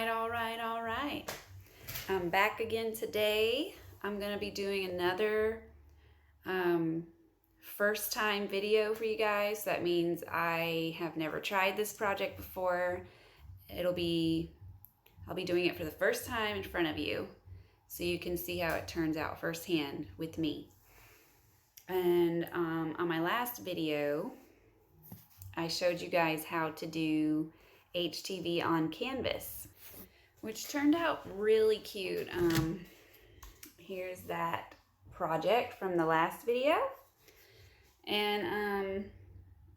all right. I'm back again today. I'm going to be doing another first time video for you guys. That means I have never tried this project before. I'll be doing it for the first time in front of you so you can see how it turns out firsthand with me. And on my last video, I showed you guys how to do HTV on canvas, which turned out really cute. Here's that project from the last video. And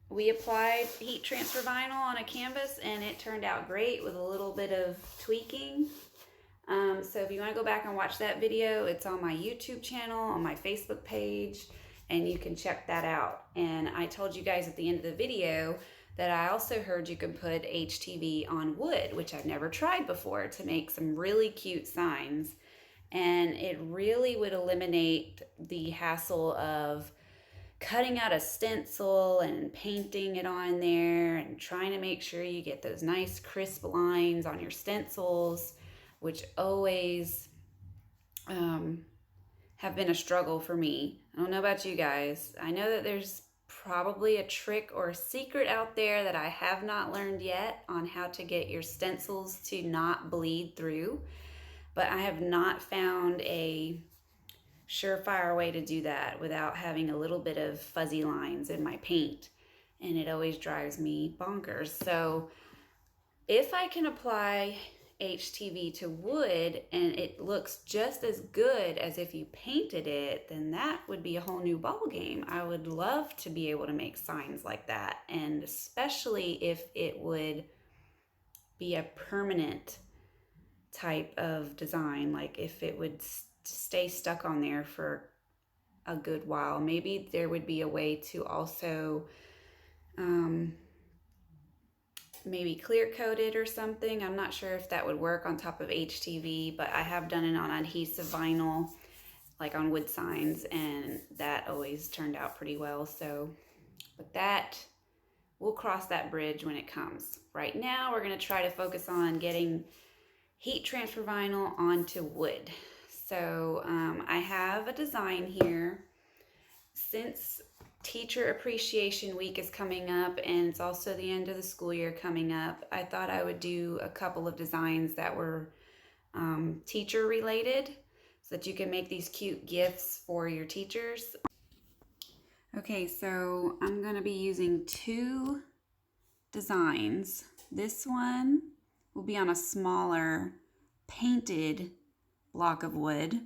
we applied heat transfer vinyl on a canvas and it turned out great with a little bit of tweaking. So if you want to go back and watch that video, it's on my YouTube channel, on my Facebook page, and you can check that out. And I told you guys at the end of the video that I also heard you can put HTV on wood, which I've never tried before, to make some really cute signs. And it really would eliminate the hassle of cutting out a stencil and painting it on there and trying to make sure you get those nice crisp lines on your stencils, which always have been a struggle for me. I don't know about you guys. I know that there's probably a trick or a secret out there that I have not learned yet on how to get your stencils to not bleed through, but I have not found a surefire way to do that without having a little bit of fuzzy lines in my paint, and it always drives me bonkers. So if I can apply HTV to wood and it looks just as good as if you painted it, then that would be a whole new ball game. I would love to be able to make signs like that, and especially if it would be a permanent type of design, like if it would stay stuck on there for a good while. Maybe there would be a way to also maybe clear coat it or something. I'm not sure if that would work on top of HTV, but I have done it on adhesive vinyl, like on wood signs, and that always turned out pretty well. So, but that, we'll cross that bridge when it comes. Right now, we're gonna try to focus on getting heat transfer vinyl onto wood. So I have a design here. Since Teacher Appreciation Week is coming up and it's also the end of the school year coming up, I thought I would do a couple of designs that were teacher related so that you can make these cute gifts for your teachers. Okay, so I'm going to be using two designs. This one will be on a smaller painted block of wood,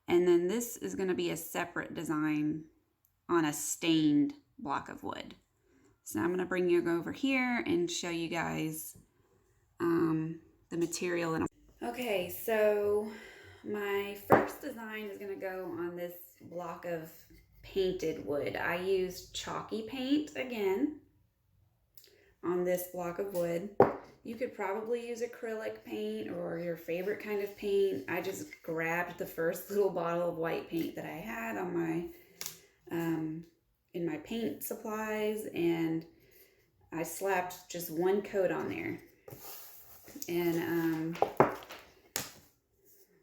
and then this is going to be a separate design on a stained block of wood. So I'm going to bring you over here and show you guys the material. Okay, so my first design is going to go on this block of painted wood. I used chalky paint again on this block of wood. You could probably use acrylic paint or your favorite kind of paint. I just grabbed the first little bottle of white paint that I had on my in my paint supplies, and I slapped just one coat on there. And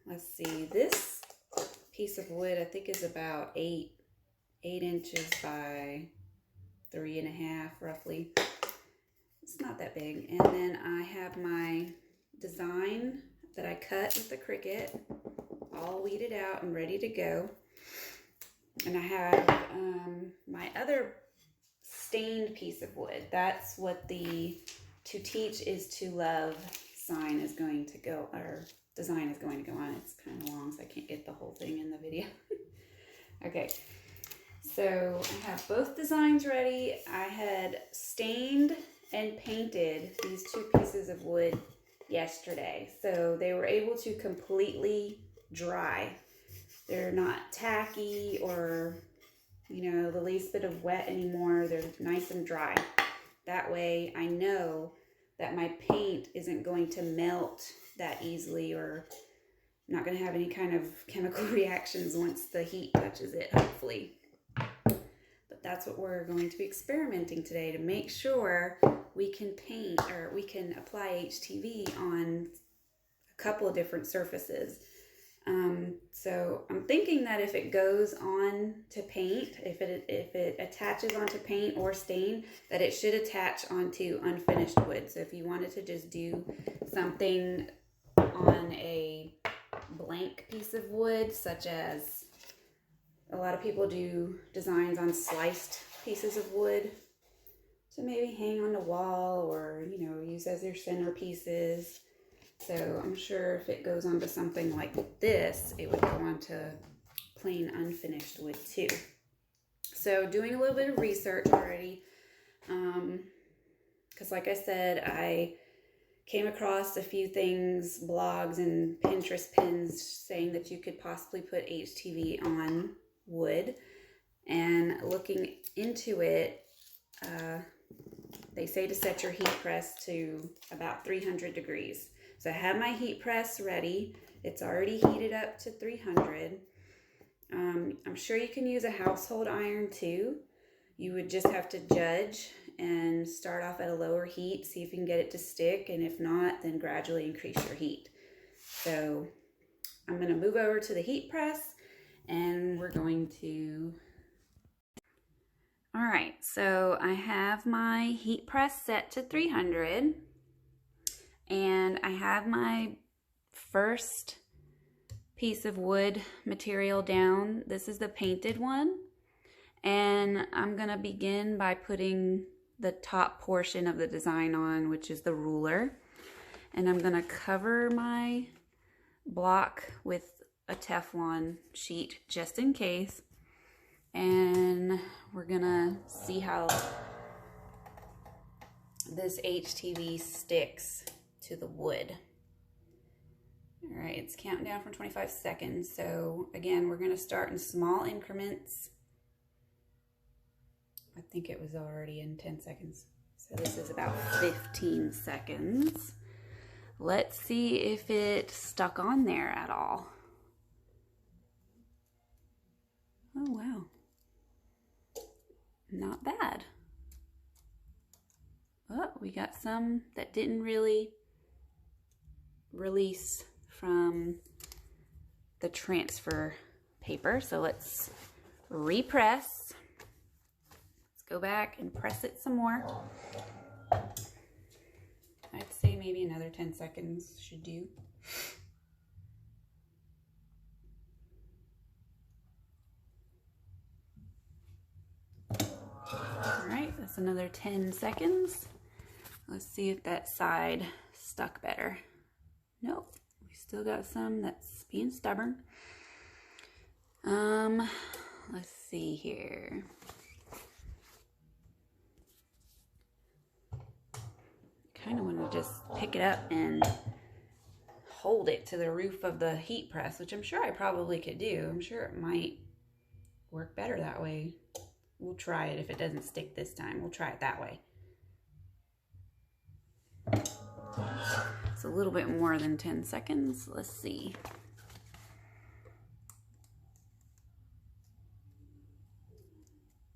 let's see, this piece of wood I think is about 8 inches by 3.5 roughly. It's not that big. And then I have my design that I cut with the Cricut, all weeded out and ready to go. And I have my other stained piece of wood. That's what the "To Teach is to Love" sign is going to go, or design is going to go on. It's kind of long, so I can't get the whole thing in the video. Okay, so I have both designs ready. I had stained and painted these two pieces of wood yesterday, so they were able to completely dry. They're not tacky or, you know, the least bit of wet anymore. They're nice and dry. That way I know that my paint isn't going to melt that easily, or not going to have any kind of chemical reactions once the heat touches it, hopefully. But that's what we're going to be experimenting today, to make sure we can paint, or we can apply HTV on couple of different surfaces. So I'm thinking that if it goes on to paint, if it attaches onto paint or stain, that it should attach onto unfinished wood. So if you wanted to just do something on a blank piece of wood, such as a lot of people do designs on sliced pieces of wood, to maybe hang on the wall or, you know, use as their centerpieces. So I'm sure if it goes onto something like this, it would go onto plain unfinished wood too. So doing a little bit of research already, because like I said, I came across a few things, blogs and Pinterest pins saying that you could possibly put HTV on wood. And looking into it, they say to set your heat press to about 300 degrees. So I have my heat press ready. It's already heated up to 300. I'm sure you can use a household iron too. You would just have to judge and start off at a lower heat, see if you can get it to stick, and if not, then gradually increase your heat. So I'm going to move over to the heat press, and we're going to... All right, so I have my heat press set to 300, and I have my first piece of wood material down. This is the painted one, and I'm gonna begin by putting the top portion of the design on, which is the ruler, and I'm gonna cover my block with a Teflon sheet just in case, and we're gonna see how this HTV sticks to the wood. All right, it's counting down from 25 seconds. So again, we're gonna start in small increments. I think it was already in 10 seconds. So this is about 15 seconds. Let's see if it stuck on there at all. Oh, wow. Not bad. Oh, we got some that didn't really release from the transfer paper. So let's repress. Let's go back and press it some more. I'd say maybe another 10 seconds should do. All right, that's another 10 seconds. Let's see if that side stuck better. Nope, we still got some that's being stubborn. Let's see here. Kind of want to just pick it up and hold it to the roof of the heat press, which I'm sure I probably could do. I'm sure it might work better that way. We'll try it. If it doesn't stick this time, we'll try it that way. It's a little bit more than 10 seconds. Let's see.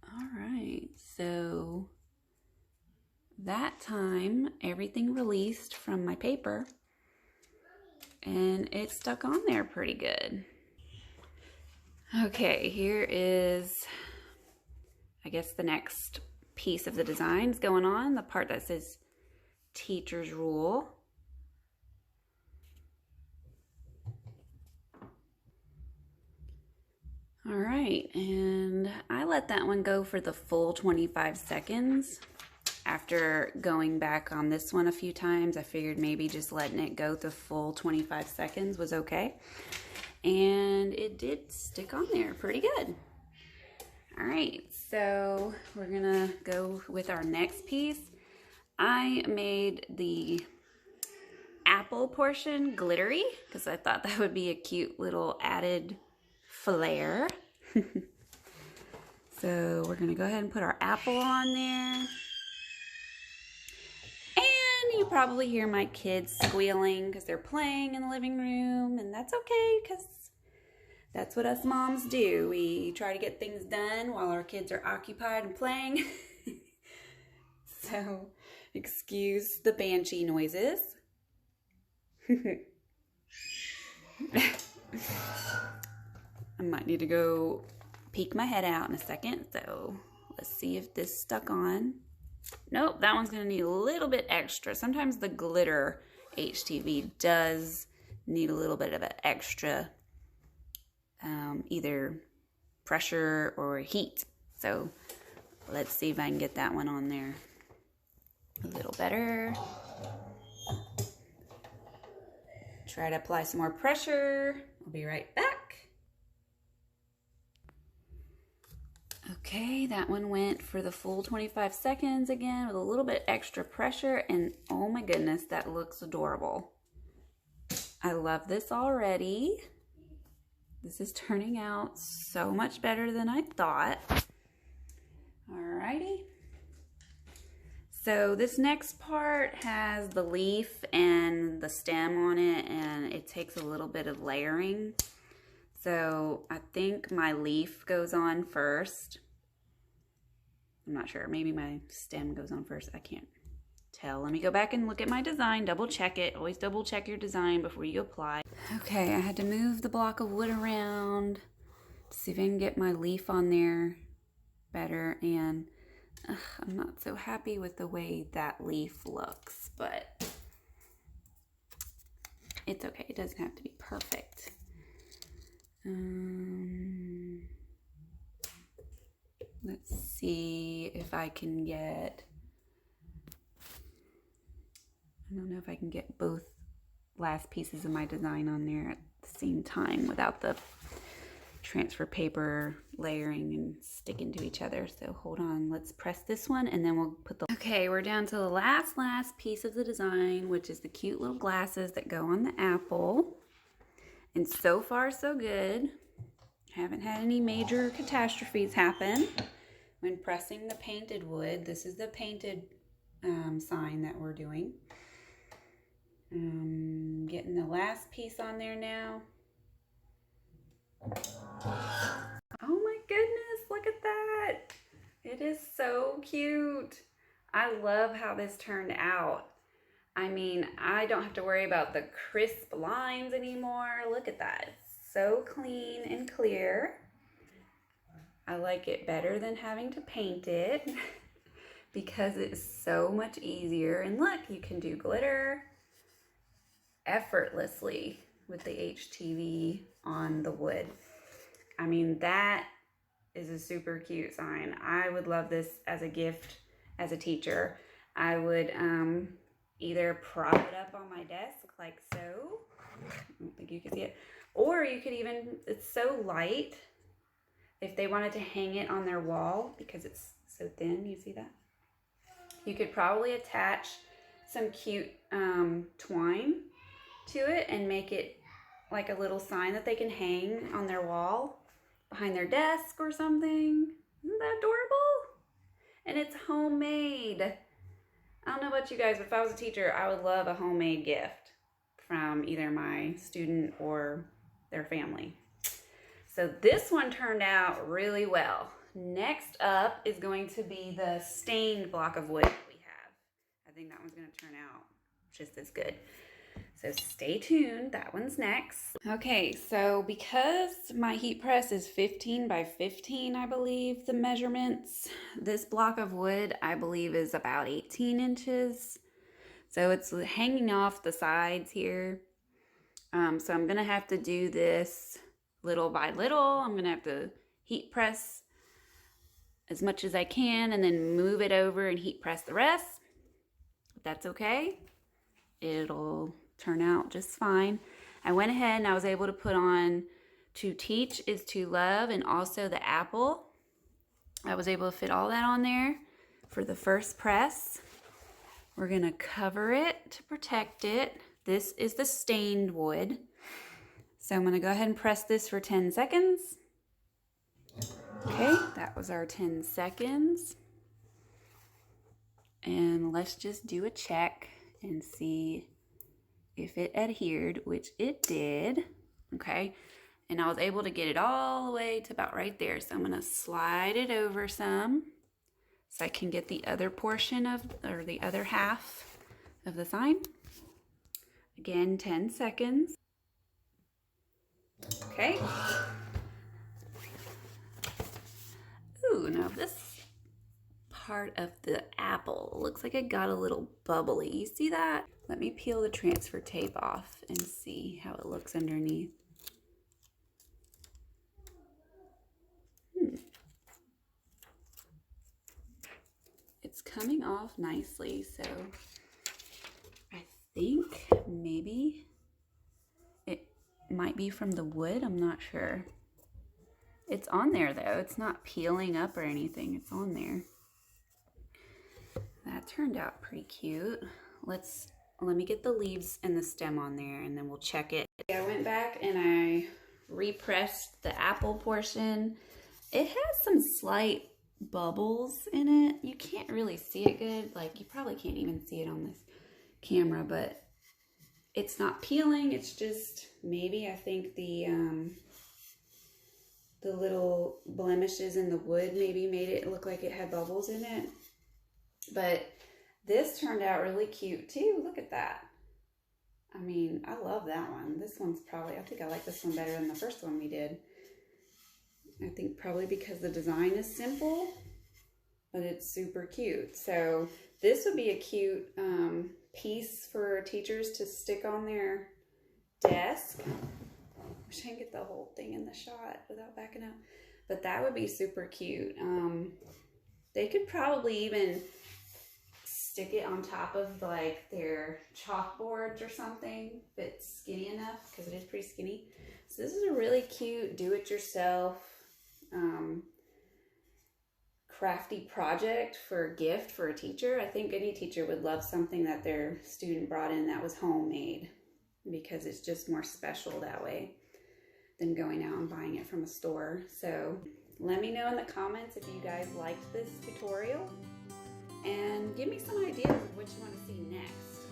All right, so that time everything released from my paper and it stuck on there pretty good. Okay, here is, I guess, the next piece of the designs going on, the part that says teacher's rule. All right, and I let that one go for the full 25 seconds. After going back on this one a few times, I figured maybe just letting it go the full 25 seconds was okay. And it did stick on there pretty good. All right, so we're gonna go with our next piece. I made the apple portion glittery because I thought that would be a cute little added flair. So we're gonna go ahead and put our apple on there. And you probably hear my kids squealing because they're playing in the living room, and that's okay because that's what us moms do. We try to get things done while our kids are occupied and playing. So excuse the banshee noises. I might need to go peek my head out in a second, so let's see if this stuck on. Nope, that one's gonna need a little bit extra. Sometimes the glitter HTV does need a little bit of an extra either pressure or heat. So let's see if I can get that one on there a little better. Try to apply some more pressure. I'll be right back. Okay, that one went for the full 25 seconds again with a little bit extra pressure, and oh my goodness, that looks adorable. I love this already. This is turning out so much better than I thought. Alrighty. So this next part has the leaf and the stem on it, and it takes a little bit of layering. So I think my leaf goes on first. I'm not sure, maybe my stem goes on first. I can't tell. Let me go back and look at my design, double check it. Always double check your design before you apply. Okay, I had to move the block of wood around to see if I can get my leaf on there better, and I'm not so happy with the way that leaf looks, but it's okay. It doesn't have to be perfect. Let's see if I can get, I don't know if I can get both last pieces of my design on there at the same time without the transfer paper layering and sticking to each other. So hold on, let's press this one and then we'll put the, okay, we're down to the last piece of the design, which is the cute little glasses that go on the apple. And so far so good. Haven't had any major catastrophes happen when pressing the painted wood. This is the painted sign that we're doing. Getting the last piece on there now. Oh my goodness, look at that. It is so cute. I love how this turned out. I mean, I don't have to worry about the crisp lines anymore. Look at that. It's so clean and clear. I like it better than having to paint it because it's so much easier. And look, you can do glitter effortlessly with the HTV on the wood. I mean, that is a super cute sign. I would love this as a gift as a teacher. I would either prop it up on my desk like so. I don't think you can see it. Or you could even, it's so light, if they wanted to hang it on their wall because it's so thin, you see that? You could probably attach some cute twine to it and make it like a little sign that they can hang on their wall behind their desk or something. Isn't that adorable? And it's homemade. I don't know about you guys, but if I was a teacher, I would love a homemade gift from either my student or their family. So this one turned out really well. Next up is going to be the stained block of wood that we have. I think that one's going to turn out just as good. So stay tuned, that one's next. Okay, so because my heat press is 15 by 15, I believe the measurements, this block of wood, I believe is about 18 inches. So it's hanging off the sides here. So I'm gonna have to do this little by little. I'm gonna have to heat press as much as I can and then move it over and heat press the rest. But that's okay. It'll turn out just fine. I went ahead and I was able to put on To Teach is to Love and also the apple. I was able to fit all that on there for the first press. We're gonna cover it to protect it. This is the stained wood. So I'm gonna go ahead and press this for 10 seconds. Okay, that was our 10 seconds. And let's just do a check and see if it adhered, which it did. Okay, and I was able to get it all the way to about right there. So I'm gonna slide it over some so I can get the other portion of, or the other half of the sign. Again, 10 seconds. Okay. Ooh, now this part of the apple looks like it got a little bubbly. You see that? Let me peel the transfer tape off and see how it looks underneath. It's coming off nicely, so I think maybe it might be from the wood. I'm not sure. It's on there though. It's not peeling up or anything. It's on there. That turned out pretty cute. Let me get the leaves and the stem on there and then we'll check it. I went back and I repressed the apple portion. It has some slight bubbles in it. You can't really see it good. Like you probably can't even see it on this camera, but it's not peeling. It's just maybe I think the little blemishes in the wood maybe made it look like it had bubbles in it. But this turned out really cute too. Look at that. I mean, I love that one. This one's probably, I think I like this one better than the first one we did. I think probably because the design is simple, but it's super cute. So this would be a cute piece for teachers to stick on their desk. Wish I could get the whole thing in the shot without backing up. But that would be super cute. They could probably even stick it on top of like their chalkboards or something if it's skinny enough, because it is pretty skinny. So this is a really cute do-it-yourself crafty project for a gift for a teacher. I think any teacher would love something that their student brought in that was homemade, because it's just more special that way than going out and buying it from a store. So let me know in the comments if you guys liked this tutorial, and give me some ideas of what you want to see next,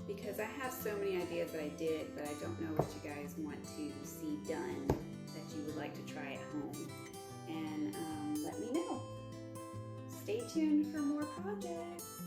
because I have so many ideas that I did, but I don't know what you guys want to see done that you would like to try at home. And let me know. Stay tuned for more projects.